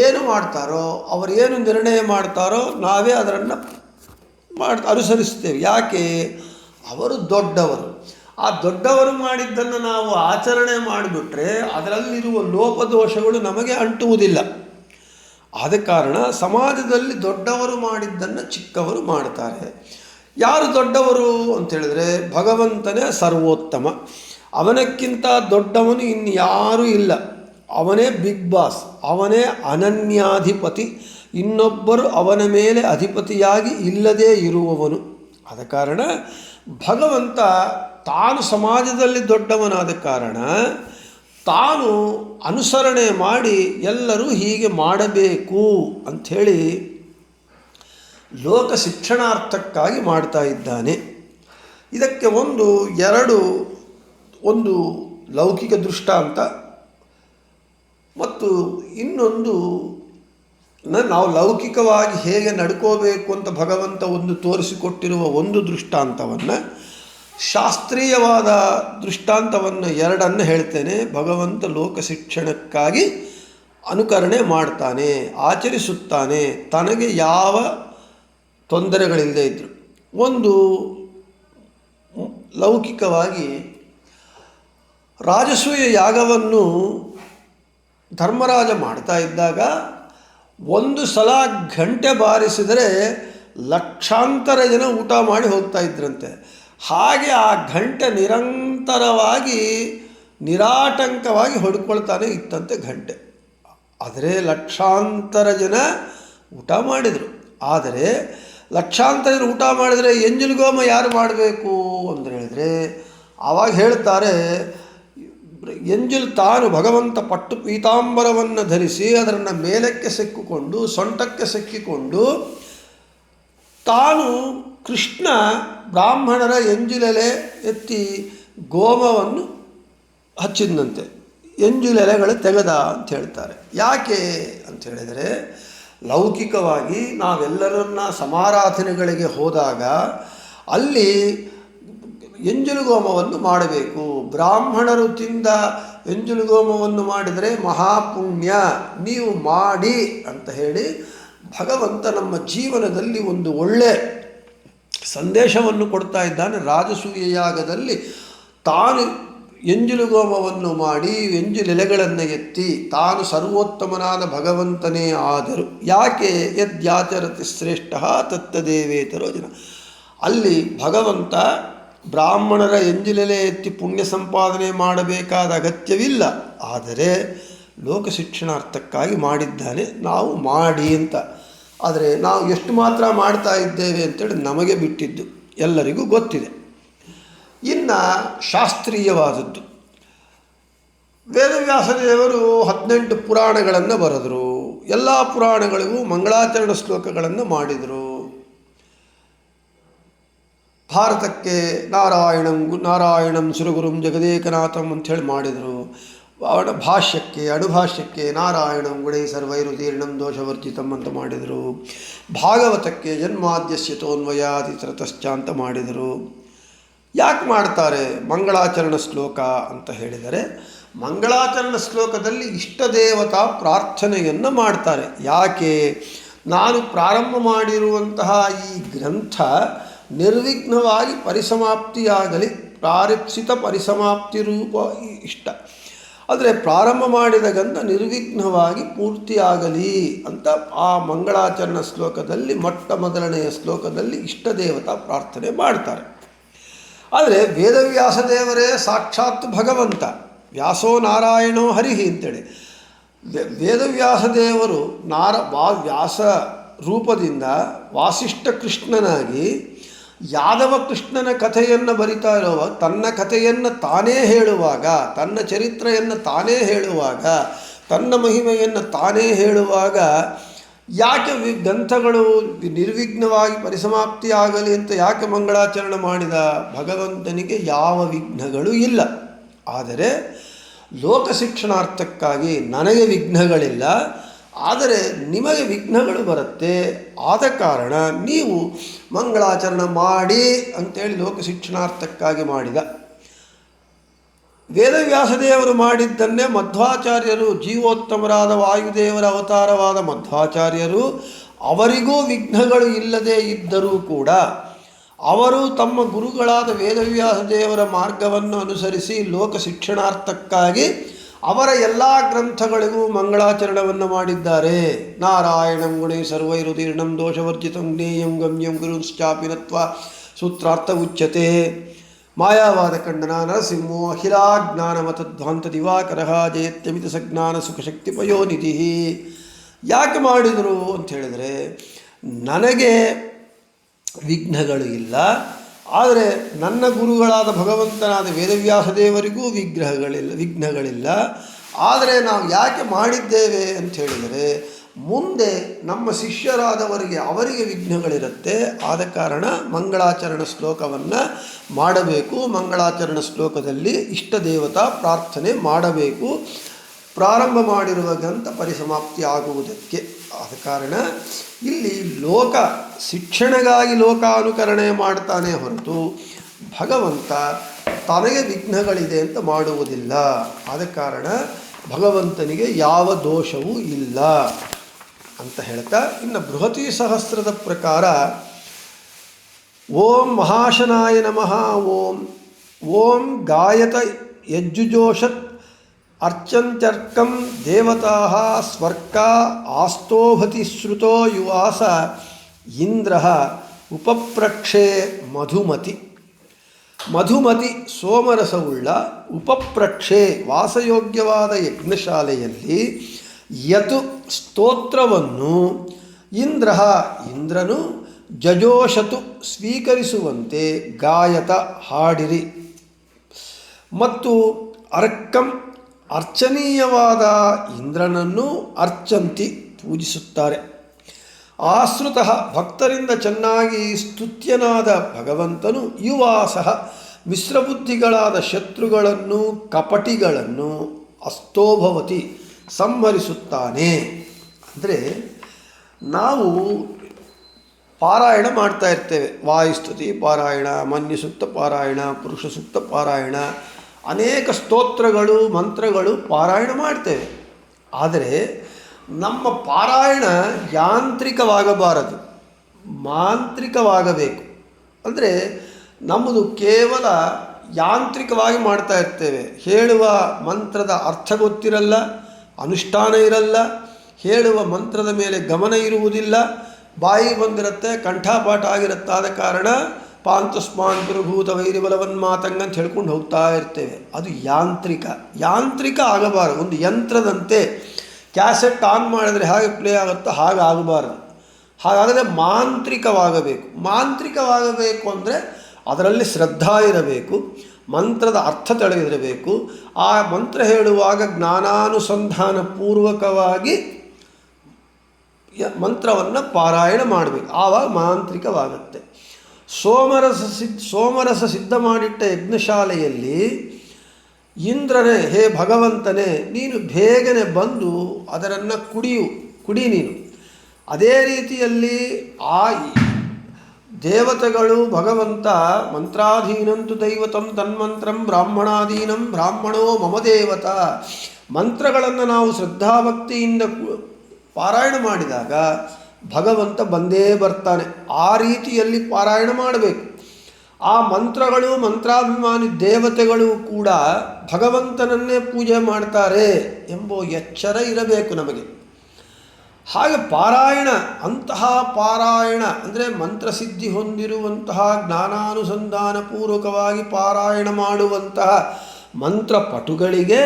ಏನು ಮಾಡ್ತಾರೋ, ಅವರು ಏನು ನಿರ್ಣಯ ಮಾಡ್ತಾರೋ ನಾವೇ ಅದನ್ನು ಅನುಸರಿಸ್ತೇವೆ. ಯಾಕೆ? ಅವರು ದೊಡ್ಡವರು. ಆ ದೊಡ್ಡವರು ಮಾಡಿದ್ದನ್ನು ನಾವು ಆಚರಣೆ ಮಾಡಿಬಿಟ್ರೆ ಅದರಲ್ಲಿರುವ ಲೋಪದೋಷಗಳು ನಮಗೆ ಅಂಟುವುದಿಲ್ಲ. ಆದ ಕಾರಣ ಸಮಾಜದಲ್ಲಿ ದೊಡ್ಡವರು ಮಾಡಿದ್ದನ್ನು ಚಿಕ್ಕವರು ಮಾಡ್ತಾರೆ. ಯಾರು ದೊಡ್ಡವರು ಅಂತೇಳಿದರೆ ಭಗವಂತನೇ ಸರ್ವೋತ್ತಮ. ಅವನಕ್ಕಿಂತ ದೊಡ್ಡವನು ಇನ್ಯಾರೂ ಇಲ್ಲ. ಅವನೇ ಬಿಗ್ ಬಾಸ್, ಅವನೇ ಅನನ್ಯಾಧಿಪತಿ. ಇನ್ನೊಬ್ಬರು ಅವನ ಮೇಲೆ ಅಧಿಪತಿಯಾಗಿ ಇಲ್ಲದೇ ಇರುವವನು. ಆದ ಕಾರಣ ಭಗವಂತ ತಾನು ಸಮಾಜದಲ್ಲಿ ದೊಡ್ಡವನಾದ ಕಾರಣ ತಾನು ಅನುಸರಣೆ ಮಾಡಿ ಎಲ್ಲರೂ ಹೀಗೆ ಮಾಡಬೇಕು ಅಂಥೇಳಿ ಲೋಕ ಶಿಕ್ಷಣಾರ್ಥಕ್ಕಾಗಿ ಮಾಡ್ತಾ ಇದ್ದಾನೆ. ಇದಕ್ಕೆ ಒಂದು ಲೌಕಿಕ ದೃಷ್ಟಾಂತ ಮತ್ತು ಇನ್ನೊಂದು ನಾವು ಲೌಕಿಕವಾಗಿ ಹೇಗೆ ನಡ್ಕೋಬೇಕು ಅಂತ ಭಗವಂತ ತೋರಿಸಿಕೊಟ್ಟಿರುವ ಒಂದು ದೃಷ್ಟಾಂತವನ್ನು, ಶಾಸ್ತ್ರೀಯವಾದ ದೃಷ್ಟಾಂತವನ್ನು ಎರಡನ್ನು ಹೇಳ್ತೇನೆ. ಭಗವಂತ ಲೋಕ ಶಿಕ್ಷಣಕ್ಕಾಗಿ ಅನುಕರಣೆ ಮಾಡ್ತಾನೆ, ಆಚರಿಸುತ್ತಾನೆ, ತನಗೆ ಯಾವ ತೊಂದರೆಗಳಿಲ್ಲದೆ ಇದ್ದರು. ಒಂದು ಲೌಕಿಕವಾಗಿ ರಾಜಸೂಯ ಯಾಗವನ್ನು ಧರ್ಮರಾಜ ಮಾಡ್ತಾ ಇದ್ದಾಗ ಒಂದು ಸಲ ಗಂಟೆ ಬಾರಿಸಿದರೆ ಲಕ್ಷಾಂತರ ಜನ ಊಟ ಮಾಡಿ ಹೋಗ್ತಾ ಇದ್ರಂತೆ. ಹಾಗೆ ಆ ಗಂಟೆ ನಿರಂತರವಾಗಿ ನಿರಾಟಂಕವಾಗಿ ಹೊಡ್ಕೊಳ್ತಾನೆ ಇತ್ತಂತೆ ಗಂಟೆ. ಆದರೆ ಲಕ್ಷಾಂತರ ಜನ ಊಟ ಮಾಡಿದರು. ಆದರೆ ಲಕ್ಷಾಂತರ ಜನ ಊಟ ಮಾಡಿದರೆ ಎಂಜಲುಗೋಮ ಯಾರು ಮಾಡಬೇಕು ಅಂತ ಹೇಳಿದರೆ ಆವಾಗ ಹೇಳ್ತಾರೆ, ಎಂಜಲು ತಾನು ಭಗವಂತ ಪಟ್ಟು ಪೀತಾಂಬರವನ್ನು ಧರಿಸಿ ಅದನ್ನು ಮೇಲಕ್ಕೆ ಸೆಕ್ಕಿಕೊಂಡು ಸೊಂಟಕ್ಕೆ ಸೆಕ್ಕಿಕೊಂಡು ತಾನು ಕೃಷ್ಣ ಬ್ರಾಹ್ಮಣರ ಎಂಜುಲೆಲೆ ಎತ್ತಿ ಗೋಮವನ್ನು ಹಚ್ಚಿದಂತೆ ಎಂಜುಲೆಲೆಗಳು ತೆಗೆದ ಅಂತ ಹೇಳ್ತಾರೆ. ಯಾಕೆ ಅಂತ ಹೇಳಿದರೆ, ಲೌಕಿಕವಾಗಿ ನಾವೆಲ್ಲರನ್ನ ಸಮಾರಾಧನೆಗಳಿಗೆ ಹೋದಾಗ ಅಲ್ಲಿ ಎಂಜಲುಗೋಮವನ್ನು ಮಾಡಬೇಕು. ಬ್ರಾಹ್ಮಣರು ತಿಂದ ಎಂಜಲುಗೋಮವನ್ನು ಮಾಡಿದರೆ ಮಹಾಪುಣ್ಯ, ನೀವು ಮಾಡಿ ಅಂತ ಹೇಳಿ ಭಗವಂತ ನಮ್ಮ ಜೀವನದಲ್ಲಿ ಒಂದು ಒಳ್ಳೆ ಸಂದೇಶವನ್ನು ಕೊಡ್ತಾ ಇದ್ದಾನೆ. ರಾಜಸೂಯ ಯಾಗದಲ್ಲಿ ತಾನು ಎಂಜಲುಗೋಮವನ್ನು ಮಾಡಿ ಎಂಜಲೆಲೆಗಳನ್ನು ಎತ್ತಿ ತಾನು ಸರ್ವೋತ್ತಮನಾದ ಭಗವಂತನೇ ಆದರು. ಯಾಕೆ? ಯದ್ಯಾಚರತಿ ಶ್ರೇಷ್ಠ ತತ್ತದೇವೇತರೋ ಜನ. ಅಲ್ಲಿ ಭಗವಂತ ಬ್ರಾಹ್ಮಣರ ಎಂಜಲೆಲೆ ಎತ್ತಿ ಪುಣ್ಯ ಸಂಪಾದನೆ ಮಾಡಬೇಕಾದ ಅಗತ್ಯವಿಲ್ಲ. ಆದರೆ ಲೋಕ ಶಿಕ್ಷಣಾರ್ಥಕ್ಕಾಗಿ ಮಾಡಿದ್ದಾನೆ, ನಾವು ಮಾಡಿ ಅಂತ. ಆದರೆ ನಾವು ಎಷ್ಟು ಮಾತ್ರ ಮಾಡ್ತಾ ಇದ್ದೇವೆ ಅಂತೇಳಿ ನಮಗೆ ಬಿಟ್ಟಿದ್ದು. ಎಲ್ಲರಿಗೂ ಗೊತ್ತಿದೆ. ಇನ್ನು ಶಾಸ್ತ್ರೀಯವಾದದ್ದು, ವೇದವ್ಯಾಸದೇವರು 18 ಪುರಾಣಗಳನ್ನು ಬರೆದರು. ಎಲ್ಲ ಪುರಾಣಗಳಿಗೂ ಮಂಗಳಾಚರಣ ಶ್ಲೋಕಗಳನ್ನು ಮಾಡಿದರು. ಭಾರತಕ್ಕೆ ನಾರಾಯಣಂ ಸುರಗುರುಂ ಜಗದೇಕನಾಥಂ ಅಂಥೇಳಿ ಮಾಡಿದರು. ಭಾಷ್ಯಕ್ಕೆ ಅಣುಭಾಷ್ಯಕ್ಕೆ ನಾರಾಯಣಂ ಗುಣೈ ಸರ್ವೈರುದೀರ್ಣಂ ದೋಷವರ್ಜಿತಂ ಅಂತ ಮಾಡಿದರು. ಭಾಗವತಕ್ಕೆ ಜನ್ಮಾದ್ಯಸ್ಯ ತೋನ್ವಯಾದಿತರತಶ್ಚ ಅಂತ ಮಾಡಿದರು. ಯಾಕೆ ಮಾಡ್ತಾರೆ ಮಂಗಳಾಚರಣ ಶ್ಲೋಕ ಅಂತ ಹೇಳಿದರೆ, ಮಂಗಳಾಚರಣ ಶ್ಲೋಕದಲ್ಲಿ ಇಷ್ಟ ದೇವತಾ ಪ್ರಾರ್ಥನೆಯನ್ನು ಮಾಡ್ತಾರೆ. ಯಾಕೆ? ನಾನು ಪ್ರಾರಂಭ ಮಾಡಿರುವಂತಹ ಈ ಗ್ರಂಥ ನಿರ್ವಿಘ್ನವಾಗಿ ಪರಿಸಮಾಪ್ತಿಯಾಗಲಿ, ಪ್ರಾರಪ್ಸಿತ ಪರಿಸಮಾಪ್ತಿ ರೂಪ ಇಷ್ಟ, ಆದರೆ ಪ್ರಾರಂಭ ಮಾಡಿದ ಗ್ರಂಥ ನಿರ್ವಿಘ್ನವಾಗಿ ಪೂರ್ತಿಯಾಗಲಿ ಅಂತ ಆ ಮಂಗಳಾಚರಣ ಶ್ಲೋಕದಲ್ಲಿ ಮೊದಲನೆಯ ಶ್ಲೋಕದಲ್ಲಿ ಇಷ್ಟ ದೇವತಾ ಪ್ರಾರ್ಥನೆ ಮಾಡ್ತಾರೆ. ಆದರೆ ವೇದವ್ಯಾಸ ದೇವರೇ ಸಾಕ್ಷಾತ್ ಭಗವಂತ, ವ್ಯಾಸೋ ನಾರಾಯಣೋ ಹರಿಹಿ ಅಂತೇಳಿ ವೇದವ್ಯಾಸ ದೇವರು ವ್ಯಾಸ ರೂಪದಿಂದ ವಾಸಿಷ್ಠ ಕೃಷ್ಣನಾಗಿ ಯಾದವ ಕೃಷ್ಣನ ಕಥೆಯನ್ನು ಬರಿತಾ ಇರುವಾಗ, ತನ್ನ ಕಥೆಯನ್ನು ತಾನೇ ಹೇಳುವಾಗ, ತನ್ನ ಚರಿತ್ರೆಯನ್ನು ತಾನೇ ಹೇಳುವಾಗ, ತನ್ನ ಮಹಿಮೆಯನ್ನು ತಾನೇ ಹೇಳುವಾಗ ಯಾಕೆ ಗ್ರಂಥಗಳು ನಿರ್ವಿಘ್ನವಾಗಿ ಪರಿಸಮಾಪ್ತಿಯಾಗಲಿ ಅಂತ ಯಾಕೆ ಮಂಗಳಾಚರಣೆ ಮಾಡಿದ? ಭಗವಂತನಿಗೆ ಯಾವ ವಿಘ್ನಗಳು ಇಲ್ಲ. ಆದರೆ ಲೋಕ ಶಿಕ್ಷಣಾರ್ಥಕ್ಕಾಗಿ ನನಗೆ ವಿಘ್ನಗಳಿಲ್ಲ, ಆದರೆ ನಿಮಗೆ ವಿಘ್ನಗಳು ಬರುತ್ತೆ, ಆದ ಕಾರಣ ನೀವು ಮಂಗಳಾಚರಣೆ ಮಾಡಿ ಅಂತೇಳಿ ಲೋಕ ಶಿಕ್ಷಣಾರ್ಥಕ್ಕಾಗಿ ಮಾಡಿದ. ವೇದವ್ಯಾಸದೇವರು ಮಾಡಿದ್ದನ್ನೇ ಮಧ್ವಾಚಾರ್ಯರು, ಜೀವೋತ್ತಮರಾದ ವಾಯುದೇವರ ಅವತಾರವಾದ ಮಧ್ವಾಚಾರ್ಯರು, ಅವರಿಗೂ ವಿಘ್ನಗಳು ಇಲ್ಲದೇ ಇದ್ದರೂ ಕೂಡ ಅವರು ತಮ್ಮ ಗುರುಗಳಾದ ವೇದವ್ಯಾಸದೇವರ ಮಾರ್ಗವನ್ನು ಅನುಸರಿಸಿ ಲೋಕ ಶಿಕ್ಷಣಾರ್ಥಕ್ಕಾಗಿ ಅವರ ಎಲ್ಲ ಗ್ರಂಥಗಳಿಗೂ ಮಂಗಳಾಚರಣವನ್ನು ಮಾಡಿದ್ದಾರೆ. ನಾರಾಯಣಂ ಗುಣೈ ಸರ್ವೈರುದೀರ್ಣಂ ದೋಷವರ್ಜಿತಂ ಜ್ಞೇಯಂ ಗಮ್ಯಂ ಗುರುಶ್ಚಾಪಿನತ್ವ ಸೂತ್ರಾರ್ಥ ಉಚ್ಯತೆ. ಮಾಯಾವಾದ ಖಂಡನ ನರಸಿಂಹೋ ಅಖಿಲಾಜ್ಞಾನಮತಧ್ವಾಂತ ದಿವಾಕರ ಜಯತ್ಯಮಿತ ಸಜ್ಞಾನ ಸುಖಶಕ್ತಿ ಪಯೋನಿಧಿ. ಯಾಕೆ ಮಾಡಿದರು ಅಂತ ಹೇಳಿದರೆ, ನನಗೆ ವಿಘ್ನಗಳು ಇಲ್ಲ, ಆದರೆ ನನ್ನ ಗುರುಗಳಾದ ಭಗವಂತನಾದ ವೇದವ್ಯಾಸದೇವರಿಗೂ ವಿಘ್ನಗಳಿಲ್ಲ. ಆದರೆ ನಾವು ಯಾಕೆ ಮಾಡಿದ್ದೇವೆ ಅಂತ ಹೇಳಿದರೆ, ಮುಂದೆ ನಮ್ಮ ಶಿಷ್ಯರಾದವರಿಗೆ ಅವರಿಗೆ ವಿಘ್ನಗಳಿರುತ್ತೆ, ಆದ ಕಾರಣ ಮಂಗಳಾಚರಣ ಶ್ಲೋಕವನ್ನು ಮಾಡಬೇಕು. ಮಂಗಳಾಚರಣ ಶ್ಲೋಕದಲ್ಲಿ ಇಷ್ಟ ದೇವತಾ ಪ್ರಾರ್ಥನೆ ಮಾಡಬೇಕು, ಪ್ರಾರಂಭ ಮಾಡಿರುವ ಗ್ರಂಥ ಪರಿಸಮಾಪ್ತಿ ಆಗುವುದಕ್ಕೆ. ಆದ ಕಾರಣ ಇಲ್ಲಿ ಲೋಕ ಶಿಕ್ಷಣೆಗಾಗಿ ಲೋಕಾನುಕರಣೆ ಮಾಡ್ತಾನೆ ಹೊರತು ಭಗವಂತ ತನಗೆ ವಿಘ್ನಗಳಿದೆ ಅಂತ ಮಾಡುವುದಿಲ್ಲ. ಆದ ಕಾರಣ ಭಗವಂತನಿಗೆ ಯಾವ ದೋಷವೂ ಇಲ್ಲ ಅಂತ ಹೇಳ್ತಾ, ಇನ್ನು ಬೃಹತಿ ಸಹಸ್ರದ ಪ್ರಕಾರ ಓಂ ಮಹಾಶನಾಯ ನಮಃ, ಓಂ ಗಾಯತ ಯಜ್ಜುಜೋಷತ್ ಅರ್ಚಂತ್ಯರ್ಕಂ ದೇವತಾ ಸ್ವರ್ಕ ಆಸ್ತೋಭತಿ ಶ್ರುತೋ ಯುವಾಸ ಇಂದ್ರ ಉಪಪ್ರಕ್ಷೆ ಮಧುಮತಿ. ಮಧುಮತಿ ಸೋಮರಸವುಳ್ಳ ಉಪಪ್ರಕ್ಷೆ ವಾಸಯೋಗ್ಯವಾದ ಯಜ್ಞಶಾಲೆಯಲ್ಲಿ ಯತು ಸ್ತೋತ್ರವನ್ನು ಇಂದ್ರನು ಜಜೋಷತು ಸ್ವೀಕರಿಸುವಂತೆ ಗಾಯತ ಹಾಡಿರಿ. ಮತ್ತು ಅರ್ಕಂ ಅರ್ಚನೀಯವಾದ ಇಂದ್ರನನ್ನು ಅರ್ಚಂತಿ ಪೂಜಿಸುತ್ತಾರೆ. ಆಶ್ರುತಃ ಭಕ್ತರಿಂದ ಚೆನ್ನಾಗಿ ಸ್ತುತ್ಯನಾದ ಭಗವಂತನು ಯುವಾಸಃ ಮಿಶ್ರಬುದ್ಧಿಗಳಾದ ಶತ್ರುಗಳನ್ನು ಕಪಟಿಗಳನ್ನು ಅಸ್ತೋಭವತಿ ಸಂಹರಿಸುತ್ತಾನೆ. ಅಂದರೆ ನಾವು ಪಾರಾಯಣ ಮಾಡ್ತಾ ಇರ್ತೇವೆ, ವಾಯುಸ್ತುತಿ ಪಾರಾಯಣ, ಮನ್ಯಸೂಕ್ತ ಪಾರಾಯಣ, ಪುರುಷ ಸೂಕ್ತ ಪಾರಾಯಣ, ಅನೇಕ ಸ್ತೋತ್ರಗಳು ಮಂತ್ರಗಳು ಪಾರಾಯಣ ಮಾಡ್ತೇವೆ. ಆದರೆ ನಮ್ಮ ಪಾರಾಯಣ ಯಾಂತ್ರಿಕವಾಗಬಾರದು, ಮಾಂತ್ರಿಕವಾಗಬೇಕು. ಅಂದರೆ ನಮ್ಮದು ಕೇವಲ ಯಾಂತ್ರಿಕವಾಗಿ ಮಾಡ್ತಾ ಇರ್ತೇವೆ, ಹೇಳುವ ಮಂತ್ರದ ಅರ್ಥ ಗೊತ್ತಿರಲ್ಲ, ಅನುಷ್ಠಾನ ಇರಲ್ಲ, ಹೇಳುವ ಮಂತ್ರದ ಮೇಲೆ ಗಮನ ಇರುವುದಿಲ್ಲ, ಬಾಯಿ ಬಂದಿರುತ್ತೆ, ಕಂಠಪಾಠ ಆಗಿರುತ್ತೆ. ಆದ ಕಾರಣ ಪಾಂತಸ್ಮಾನ್ ಗುರುಭೂತ ವೈರಿಬಲವನ್ ಮಾತಂಗಂತ ಹೇಳ್ಕೊಂಡು ಹೋಗ್ತಾ ಇರ್ತೇವೆ. ಅದು ಯಾಂತ್ರಿಕ ಆಗಬಾರದು. ಒಂದು ಯಂತ್ರದಂತೆ ಕ್ಯಾಸೆಟ್ ಆನ್ ಮಾಡಿದರೆ ಹಾಗೆ ಪ್ಲೇ ಆಗುತ್ತೋ ಹಾಗೆ ಆಗಬಾರ್ದು. ಹಾಗಾದರೆ ಮಾಂತ್ರಿಕವಾಗಬೇಕು ಅಂದರೆ ಅದರಲ್ಲಿ ಶ್ರದ್ಧಾ ಇರಬೇಕು, ಮಂತ್ರದ ಅರ್ಥ ತಿಳಿದಿರಬೇಕು. ಆ ಮಂತ್ರ ಹೇಳುವಾಗ ಜ್ಞಾನಾನುಸಂಧಾನ ಪೂರ್ವಕವಾಗಿ ಮಂತ್ರವನ್ನು ಪಾರಾಯಣ ಮಾಡಬೇಕು, ಆವಾಗ ಮಾಂತ್ರಿಕವಾಗುತ್ತೆ. ಸೋಮರಸ ಸಿದ್ಧ ಮಾಡಿಟ್ಟ ಯಜ್ಞಶಾಲೆಯಲ್ಲಿ ಇಂದ್ರನೇ, ಹೇ ಭಗವಂತನೇ, ನೀನು ಬೇಗನೆ ಬಂದು ಅದನ್ನು ಕುಡಿ ನೀನು. ಅದೇ ರೀತಿಯಲ್ಲಿ ಆ ದೇವತೆಗಳು ಭಗವಂತ ಮಂತ್ರಾಧೀನಂತು ದೈವತಂ ತನ್ಮಂತ್ರಂ ಬ್ರಾಹ್ಮಣಾಧೀನಂ ಬ್ರಾಹ್ಮಣೋ ಮಮ ದೇವತ, ಮಂತ್ರಗಳನ್ನು ನಾವು ಶ್ರದ್ಧಾಭಕ್ತಿಯಿಂದ ಪಾರಾಯಣ ಮಾಡಿದಾಗ ಭಗವಂತ ಬಂದೇ ಬರ್ತಾನೆ. ಆ ರೀತಿಯಲ್ಲಿ ಪಾರಾಯಣ ಮಾಡಬೇಕು. ಆ ಮಂತ್ರಗಳು, ಮಂತ್ರಾಭಿಮಾನಿ ದೇವತೆಗಳು ಕೂಡ ಭಗವಂತನನ್ನೇ ಪೂಜೆ ಮಾಡ್ತಾರೆ ಎಂಬ ಎಚ್ಚರ ಇರಬೇಕು ನಮಗೆ. ಹಾಗೆ ಅಂತಹ ಪಾರಾಯಣ ಅಂದರೆ ಮಂತ್ರಸಿದ್ಧಿ ಹೊಂದಿರುವಂತಹ ಜ್ಞಾನಾನುಸಂಧಾನ ಪೂರ್ವಕವಾಗಿ ಪಾರಾಯಣ ಮಾಡುವಂತಹ ಮಂತ್ರಪಟುಗಳಿಗೆ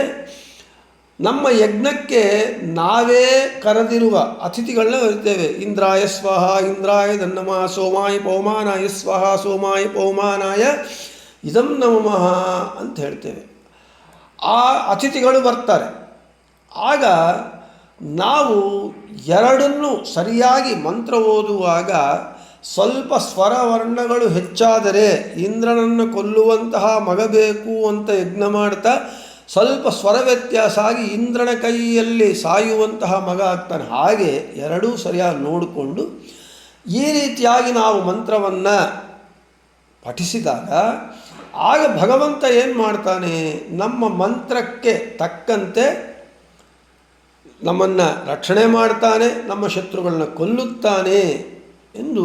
ನಮ್ಮ ಯಜ್ಞಕ್ಕೆ ನಾವೇ ಕರೆದಿರುವ ಅತಿಥಿಗಳನ್ನ ಇರ್ತೇವೆ. ಇಂದ್ರಾಯ ಸ್ವಹ, ಇಂದ್ರಾಯ ದನ್ನಮಃ, ಸೋಮಾಯ ಪೌಮಾನಾಯ ಸ್ವಹ, ಸೋಮಾಯ ಪೌಮಾನಾಯ ಇದಂ ನಮಃ ಅಂತ ಹೇಳ್ತೇವೆ. ಆ ಅತಿಥಿಗಳು ಬರ್ತಾರೆ. ಆಗ ನಾವು ಎರಡನ್ನೂ ಸರಿಯಾಗಿ ಮಂತ್ರ ಓದುವಾಗ ಸ್ವಲ್ಪ ಸ್ವರವರ್ಣಗಳು ಹೆಚ್ಚಾದರೆ ಇಂದ್ರನನ್ನು ಕೊಲ್ಲುವಂತಹ ಮಗ ಬೇಕು ಅಂತ ಯಜ್ಞ ಮಾಡ್ತಾ ಸ್ವಲ್ಪ ಸ್ವರ ವ್ಯತ್ಯಾಸ ಆಗಿ ಇಂದ್ರನ ಕೈಯಲ್ಲಿ ಸಾಯುವಂತಹ ಮಗ ಆಗ್ತಾನೆ. ಹಾಗೆ ಎರಡೂ ಸರಿಯಾಗಿ ನೋಡಿಕೊಂಡು ಈ ರೀತಿಯಾಗಿ ನಾವು ಮಂತ್ರವನ್ನು ಪಠಿಸಿದಾಗ ಆಗ ಭಗವಂತ ಏನು ಮಾಡ್ತಾನೆ, ನಮ್ಮ ಮಂತ್ರಕ್ಕೆ ತಕ್ಕಂತೆ ನಮ್ಮನ್ನು ರಕ್ಷಣೆ ಮಾಡ್ತಾನೆ, ನಮ್ಮ ಶತ್ರುಗಳನ್ನ ಕೊಲ್ಲುತ್ತಾನೆ ಎಂದು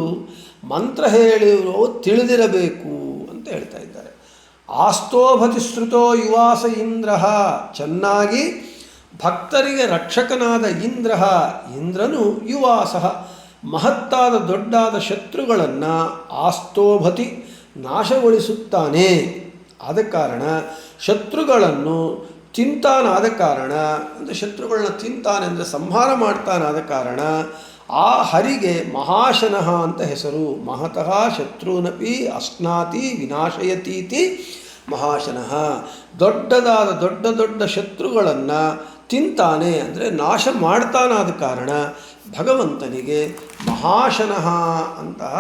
ಮಂತ್ರ ಹೇಳಿರೋ ತಿಳಿದಿರಬೇಕು ಅಂತ ಹೇಳ್ತಾ ಇದ್ದಾರೆ. ಆಸ್ತೋಭತಿ ಶ್ರುತೋ ಯುವಾಸ ಇಂದ್ರ, ಚೆನ್ನಾಗಿ ಭಕ್ತರಿಗೆ ರಕ್ಷಕನಾದ ಇಂದ್ರನು ಯುವಾಸ ಮಹತ್ತಾದ ದೊಡ್ಡಾದ ಶತ್ರುಗಳನ್ನು ಆಸ್ತೋಭತಿ ನಾಶಗೊಳಿಸುತ್ತಾನೆ. ಆದ ಕಾರಣ ಶತ್ರುಗಳನ್ನು ತಿಂತಾನಾದ ಕಾರಣ, ಅಂದರೆ ಶತ್ರುಗಳನ್ನ ತಿಂತಾನೆ ಅಂದರೆ ಸಂಹಾರ ಮಾಡ್ತಾನಾದ ಕಾರಣ ಆ ಹರಿಗೆ ಮಹಾಶನಃ ಅಂತ ಹೆಸರು. ಮಹತಃ ಶತ್ರುನಪಿ ಅಶ್ನಾತಿ ವಿನಾಶಯತೀತಿ ಮಹಾಶನಃ. ದೊಡ್ಡ ಶತ್ರುಗಳನ್ನು ತಿಂತಾನೆ ಅಂದರೆ ನಾಶ ಮಾಡ್ತಾನಾದ ಕಾರಣ ಭಗವಂತನಿಗೆ ಮಹಾಶನಃ ಅಂತಹ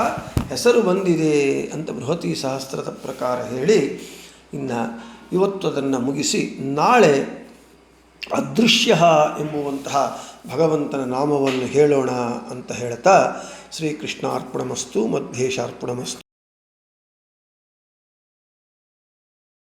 ಹೆಸರು ಬಂದಿದೆ ಅಂತ ಬೃಹತಿ ಸಹಸ್ರದ ಪ್ರಕಾರ ಹೇಳಿ ಇನ್ನು ಇವತ್ತು ಅದನ್ನು ಮುಗಿಸಿ ನಾಳೆ ಅದೃಶ್ಯ ಎಂಬುವಂತಹ ಭಗವಂತನ ನಾಮವನ್ನು ಹೇಳೋಣ ಅಂತ ಹೇಳ್ತಾ ಶ್ರೀಕೃಷ್ಣಾರ್ಪಣಮಸ್ತು ಮಧ್ವೇಶಾರ್ಪಣಮಸ್ತು.